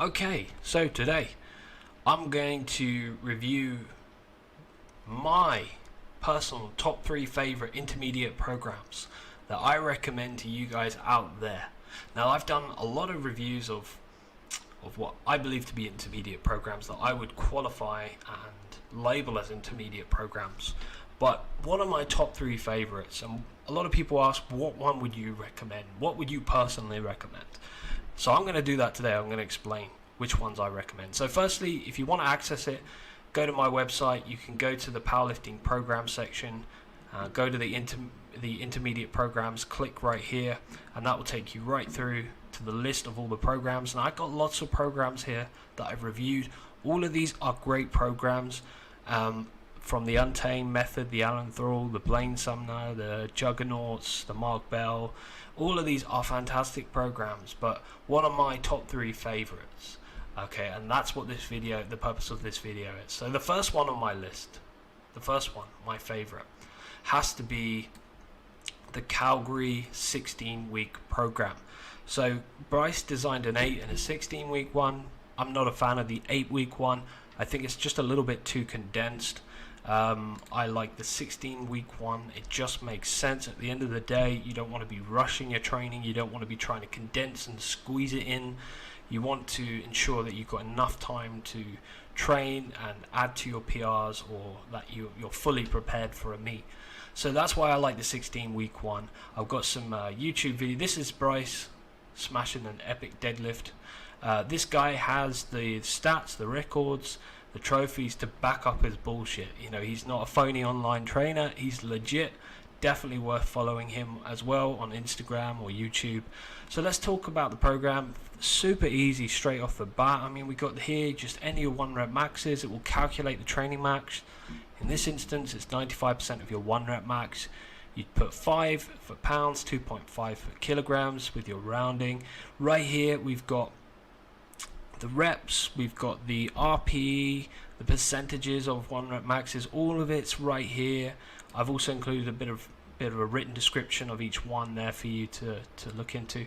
Okay, so today I'm going to review my personal top 3 favorite intermediate programs that I recommend to you guys out there. Now, I've done a lot of reviews of what I believe to be intermediate programs that I would qualify and label as intermediate programs. But one of my top 3 favorites, and a lot of people ask, what one would you recommend? What would you personally recommend? So I'm going to do that today. I'm going to explain which ones I recommend. So firstly, if you want to access it, go to my website. You can go to the powerlifting program section, go to the intermediate programs, click right here, and that will take you right through to the list of all the programs. And I've got lots of programs here that I've reviewed. All of these are great programs, from the Untamed Method, the Alan Thrall, the Blaine Sumner, the Juggernauts, the Mark Bell. All of these are fantastic programs, but one of my top 3 favorites. Okay, and that's what this video, the purpose of this video is. So the first one on my list, the first one, my favorite, has to be the Calgary 16-week program. So Bryce designed an 8 and a 16-week one. I'm not a fan of the 8-week one. I think it's just a little bit too condensed. I like the 16-week one. It just makes sense. At the end of the day, you don't want to be rushing your training. You don't want to be trying to condense and squeeze it in. You want to ensure that you've got enough time to train and add to your PRs, or that you're fully prepared for a meet. So that's why I like the 16-week one. I've got some YouTube video. This is Bryce smashing an epic deadlift. This guy has the stats, the records, the trophies to back up his bullshit. You know, he's not a phony online trainer. He's legit. Definitely worth following him as well on Instagram or YouTube. So let's talk about the program. Super easy straight off the bat. I mean, we got here just any 1 rep maxes. It will calculate the training max. In this instance, it's 95% of your 1 rep max. You'd put 5 for pounds, 2.5 for kilograms with your rounding. Right here, we've got the reps, we've got the RPE, the percentages of 1 rep maxes, all of it's right here. I've also included a bit of a written description of each one there for you to look into,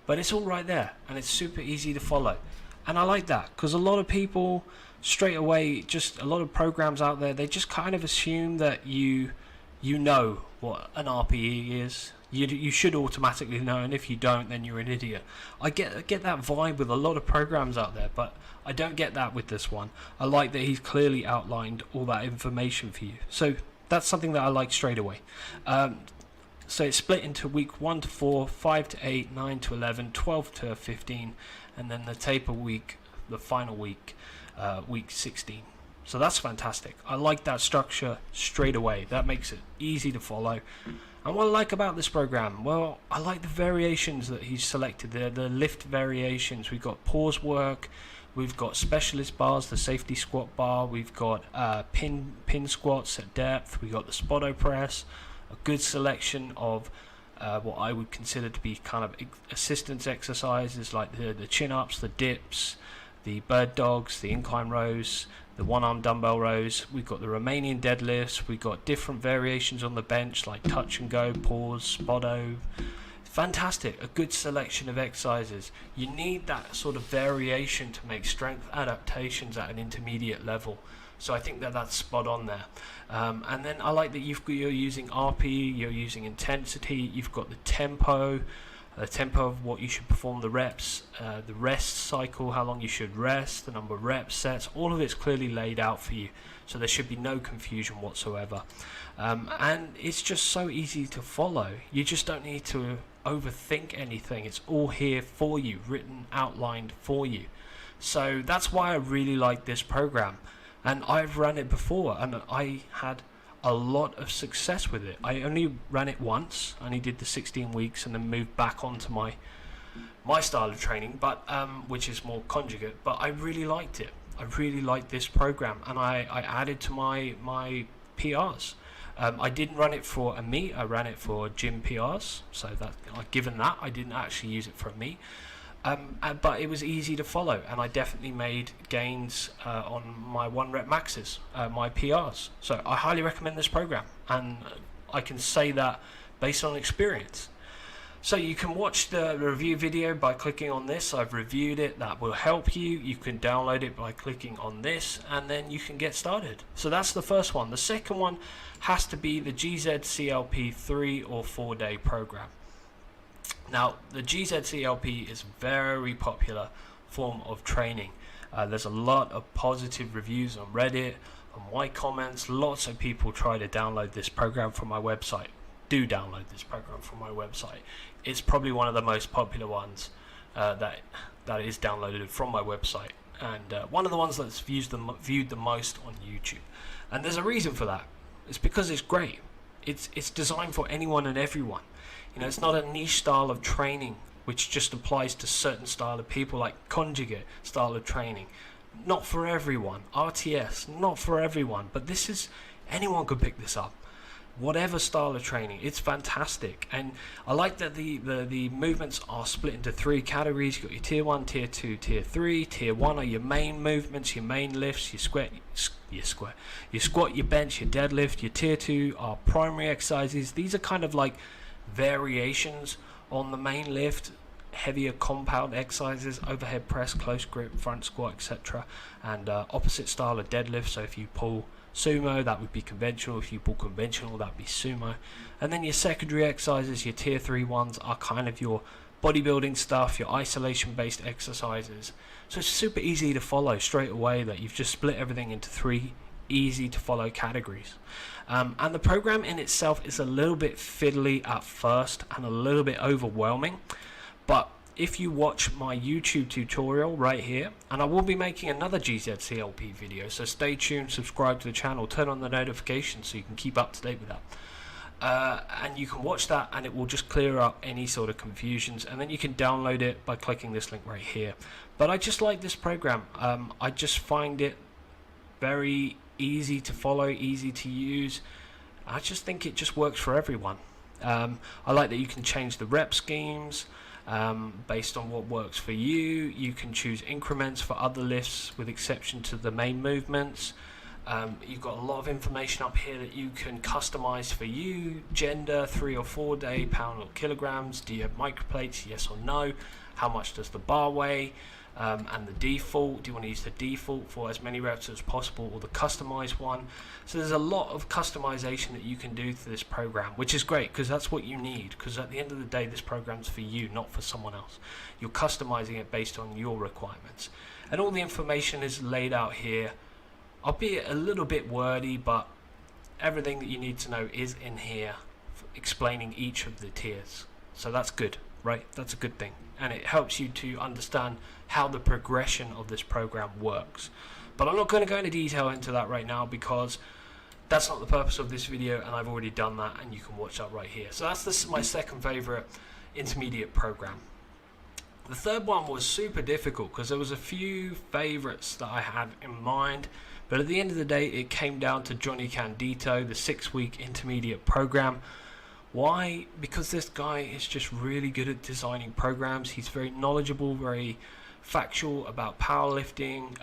but it's all right there, and it's super easy to follow. And I like that, because a lot of people straight away, just a lot of programs out there, they just kind of assume that you know what an RPE is. You should automatically know, and if you don't, then you're an idiot. I get that vibe with a lot of programs out there, but I don't get that with this one. I like that he's clearly outlined all that information for you. So that's something that I like straight away. So it's split into week 1 to 4, 5 to 8, 9 to 11, 12 to 15, and then the taper week, the final week, week 16. So that's fantastic. I like that structure straight away. That makes it easy to follow. And what I like about this program, well, I like the variations that he's selected there, the lift variations. We've got pause work, we've got specialist bars, the safety squat bar, we've got pin squats at depth, we've got the spotto press, a good selection of what I would consider to be kind of assistance exercises, like the chin-ups, the dips, the bird dogs, the incline rows, the one-arm dumbbell rows. We've got the Romanian deadlifts. We've got different variations on the bench, like touch and go, pause, spotto. Fantastic, a good selection of exercises. You need that sort of variation to make strength adaptations at an intermediate level. So I think that that's spot on there. And then I like that you're using RPE, you're using intensity, you've got the tempo of what you should perform the reps, the rest cycle, how long you should rest, the number of reps, sets, all of it's clearly laid out for you, so there should be no confusion whatsoever. And it's just so easy to follow. You just don't need to overthink anything. It's all here for you, written, outlined for you. So that's why I really like this program, and I've run it before, and I had a lot of success with it. I only ran it once, only did the 16 weeks, and then moved back onto my style of training, but which is more conjugate. But I really liked it. I really liked this program, and I added to my PRs. I didn't run it for a meet. I ran it for gym PRs. So that, given that, I didn't actually use it for a meet. But it was easy to follow, and I definitely made gains on my 1 rep maxes, my PRs. So I highly recommend this program, and I can say that based on experience. So you can watch the review video by clicking on this. I've reviewed it. That will help you. You can download it by clicking on this, and then you can get started. So that's the first one. The second one has to be the GZCLP 3 or 4 day program. Now, the GZCLP is a very popular form of training. There's a lot of positive reviews on Reddit, on my comments. Lots of people try to download this program from my website. Do download this program from my website. It's probably one of the most popular ones that is downloaded from my website, and one of the ones that's viewed the most on YouTube. And there's a reason for that. It's because it's great. It's designed for anyone and everyone. You know, it's not a niche style of training which just applies to certain style of people, like conjugate style of training. Not for everyone. RTS, not for everyone. But this is, anyone could pick this up. Whatever style of training, it's fantastic. And I like that the movements are split into 3 categories. You've got your tier 1, tier 2, tier 3. Tier 1 are your main movements, your main lifts, your squat, your bench, your deadlift. Your tier 2 are primary exercises. These are kind of like variations on the main lift, heavier compound exercises, overhead press, close grip, front squat, etc. And opposite style of deadlift. So if you pull sumo, that would be conventional. If you pull conventional, that would be sumo. And then your secondary exercises, your tier 3 ones, are kind of your bodybuilding stuff, your isolation based exercises. So it's super easy to follow straight away, that you've just split everything into 3 easy to follow categories. And the program in itself is a little bit fiddly at first and a little bit overwhelming, but if you watch my YouTube tutorial right here, and I will be making another GZCLP video, so stay tuned, subscribe to the channel, turn on the notifications so you can keep up to date with that. And you can watch that, and it will just clear up any sort of confusions, and then you can download it by clicking this link right here. But I just like this program. I just find it very easy to follow, easy to use. I just think it just works for everyone. I like that you can change the rep schemes based on what works for you. You can choose increments for other lifts with exception to the main movements. You've got a lot of information up here that you can customize for you. Gender, 3 or 4 day, pound or kilograms. Do you have microplates? Yes or no? How much does the bar weigh? And the default, do you want to use the default for as many reps as possible, or the customized one? So there's a lot of customization that you can do to this program, which is great because that's what you need, because at the end of the day this program's for you, not for someone else. You're customizing it based on your requirements, and all the information is laid out here, albeit a little bit wordy, but everything that you need to know is in here, explaining each of the tiers. So that's good, right? That's a good thing, and it helps you to understand how the progression of this program works. But I'm not going to go into detail into that right now, because that's not the purpose of this video, and I've already done that, and you can watch that right here. So that's my second favorite intermediate program. The third one was super difficult because there was a few favorites that I had in mind, but at the end of the day it came down to Johnny Candito, the 6-week intermediate program. Why? Because this guy is just really good at designing programs. He's very knowledgeable, very factual about powerlifting.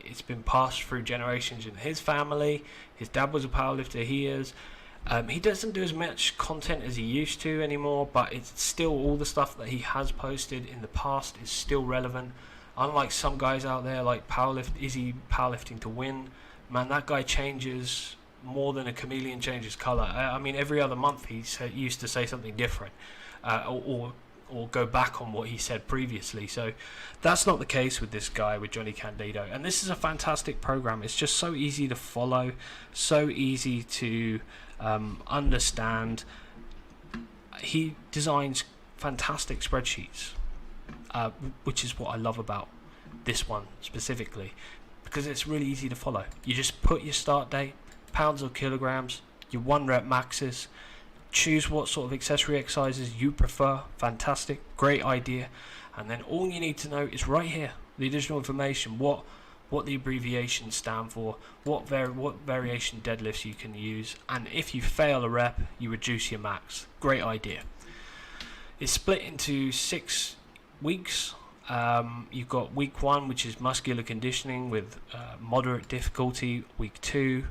It's been passed through generations in his family. His dad was a powerlifter, he is. He doesn't do as much content as he used to anymore, but it's still, all the stuff that he has posted in the past is still relevant. Unlike some guys out there like Izzy Powerlifting to Win, man, that guy changes more than a chameleon changes color. I mean, every other month he used to say something different, or go back on what he said previously. So that's not the case with this guy, with Johnny Candito. And this is a fantastic program. It's just so easy to follow, so easy to understand. He designs fantastic spreadsheets, which is what I love about this one specifically, because it's really easy to follow. You just put your start date, pounds or kilograms, your 1 rep maxes, choose what sort of accessory exercises you prefer. Fantastic, great idea. And then all you need to know is right here, the additional information, what the abbreviations stand for, what variation deadlifts you can use, and if you fail a rep, you reduce your max. Great idea. It's split into 6 weeks. You've got week 1, which is muscular conditioning with moderate difficulty. Week 2,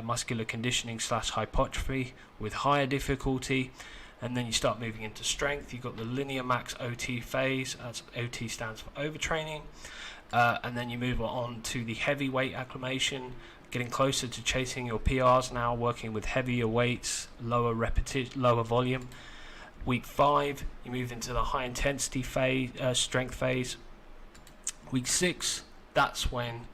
muscular conditioning / hypertrophy with higher difficulty. and then you start moving into strength. You've got the linear max OT phase, as OT stands for overtraining, and then you move on to the heavyweight acclimation, getting closer to chasing your PRs now, working with heavier weights, lower volume. Week 5, you move into the high intensity phase, strength phase. Week 6, that's when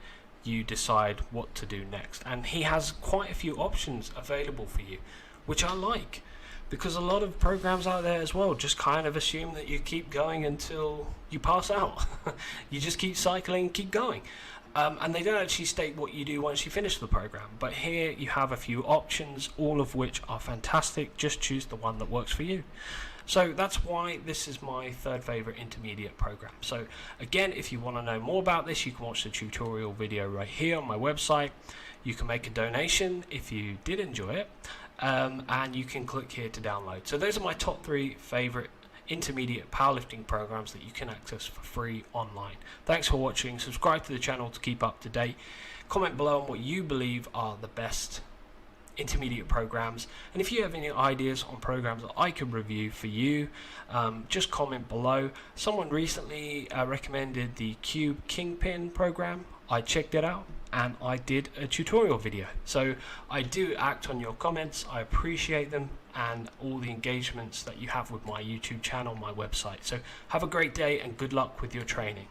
you decide what to do next, and he has quite a few options available for you, which I like, because a lot of programs out there as well just kind of assume that you keep going until you pass out. You just keep cycling, keep going, and they don't actually state what you do once you finish the program. But here you have a few options, all of which are fantastic. Just choose the one that works for you. So that's why this is my third favorite intermediate program. So again, if you want to know more about this, you can watch the tutorial video right here on my website. You can make a donation if you did enjoy it, and you can click here to download. So those are my top 3 favorite intermediate powerlifting programs that you can access for free online. Thanks for watching. Subscribe to the channel to keep up to date. Comment below on what you believe are the best intermediate programs, and if you have any ideas on programs that I could review for you, just comment below. Someone recently recommended the Cube Kingpin program. I checked it out and I did a tutorial video. So I do act on your comments. I appreciate them and all the engagements that you have with my YouTube channel, my website. So have a great day and good luck with your training.